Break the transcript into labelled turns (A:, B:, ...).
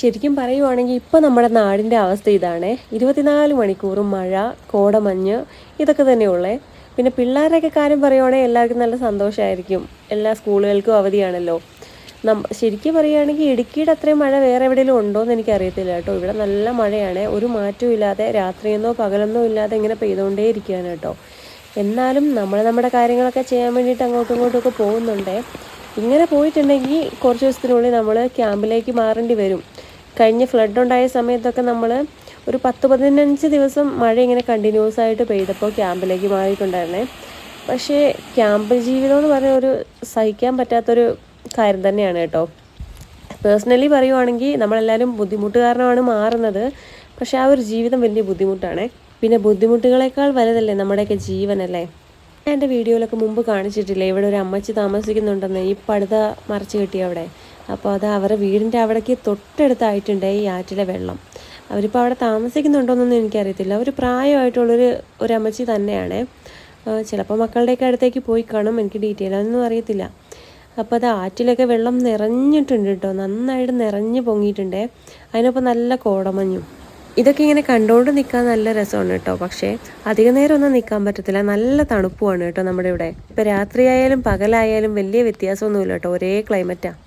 A: ശരിക്കും പറയുവാണെങ്കിൽ ഇപ്പോൾ നമ്മുടെ നാടിൻ്റെ അവസ്ഥ ഇതാണ്. 24 മണിക്കൂറും മഴ, കോടമഞ്ഞ് ഇതൊക്കെ തന്നെയുള്ളേ. പിന്നെ പിള്ളേരുടെയൊക്കെ കാര്യം പറയുവാണെങ്കിൽ എല്ലാവർക്കും നല്ല സന്തോഷമായിരിക്കും. എല്ലാ സ്കൂളുകൾക്കും അവധിയാണല്ലോ. ശരിക്കും പറയുകയാണെങ്കിൽ ഇടുക്കിയുടെ അത്രയും മഴ വേറെ എവിടെയെങ്കിലും ഉണ്ടോ എന്ന് എനിക്കറിയത്തില്ല കേട്ടോ. ഇവിടെ നല്ല മഴയാണ്, ഒരു മാറ്റവും ഇല്ലാതെ രാത്രിയെന്നോ പകലെന്നോ ഇല്ലാതെ ഇങ്ങനെ പെയ്തുകൊണ്ടേ ഇരിക്കുകയാണ് കേട്ടോ. എന്നാലും നമ്മൾ നമ്മുടെ കാര്യങ്ങളൊക്കെ ചെയ്യാൻ വേണ്ടിയിട്ട് അങ്ങോട്ടും ഇങ്ങോട്ടും ഒക്കെ പോകുന്നുണ്ട്. ഇങ്ങനെ പോയിട്ടുണ്ടെങ്കിൽ കുറച്ച് ദിവസത്തിനുള്ളിൽ നമ്മൾ ക്യാമ്പിലേക്ക് മാറേണ്ടി വരും. കഴിഞ്ഞ ഫ്ലഡ് ഉണ്ടായ സമയത്തൊക്കെ നമ്മൾ ഒരു 10-15 ദിവസം മഴ ഇങ്ങനെ കണ്ടിന്യൂസ് ആയിട്ട് പെയ്തപ്പോൾ ക്യാമ്പിലേക്ക് മാറിയിട്ടുണ്ടായിരുന്നേ. പക്ഷേ ക്യാമ്പ് ജീവിതം എന്ന് പറഞ്ഞാൽ ഒരു സഹിക്കാൻ പറ്റാത്തൊരു കാര്യം തന്നെയാണ് കേട്ടോ. പേഴ്സണലി പറയുവാണെങ്കിൽ നമ്മളെല്ലാവരും ബുദ്ധിമുട്ട് കാരണമാണ് മാറുന്നത്. പക്ഷേ ആ ഒരു ജീവിതം വലിയ ബുദ്ധിമുട്ടാണ്. പിന്നെ ബുദ്ധിമുട്ടുകളേക്കാൾ വലുതല്ലേ നമ്മുടെയൊക്കെ ജീവനല്ലേ. എൻ്റെ വീഡിയോയിലൊക്കെ മുമ്പ് കാണിച്ചിട്ടില്ലേ, ഇവിടെ ഒരു അമ്മച്ചി താമസിക്കുന്നുണ്ടെന്ന്, ഈ പടുത മറച്ച് കെട്ടിയ അവിടെ. അപ്പോൾ അത് അവരുടെ വീടിൻ്റെ അവിടേക്ക് തൊട്ടടുത്തായിട്ടുണ്ട് ഈ ആറ്റിലെ വെള്ളം. അവരിപ്പോൾ അവിടെ താമസിക്കുന്നുണ്ടോയെന്നൊന്നും എനിക്കറിയത്തില്ല. ഒരു പ്രായമായിട്ടുള്ളൊരു അമ്മച്ചി തന്നെയാണ്. ചിലപ്പോൾ മക്കളുടെയൊക്കെ അടുത്തേക്ക് പോയി കാണും, എനിക്ക് ഡീറ്റെയിൽ അതൊന്നും അറിയത്തില്ല. അപ്പോൾ അത് ആറ്റിലൊക്കെ വെള്ളം നിറഞ്ഞിട്ടുണ്ട് കേട്ടോ, നന്നായിട്ട് നിറഞ്ഞ് പൊങ്ങിയിട്ടുണ്ട്. അതിനൊപ്പം നല്ല കോടമഞ്ഞും. ഇതൊക്കെ ഇങ്ങനെ കണ്ടുകൊണ്ട് നിൽക്കാൻ നല്ല രസമാണ് കേട്ടോ. പക്ഷേ അധിക നേരം ഒന്നും നിൽക്കാൻ പറ്റത്തില്ല, നല്ല തണുപ്പുമാണ് കേട്ടോ നമ്മുടെ ഇവിടെ. ഇപ്പോൾ രാത്രിയായാലും പകലായാലും വലിയ വ്യത്യാസമൊന്നുമില്ല കേട്ടോ, ഒരേ ക്ലൈമറ്റാണ്.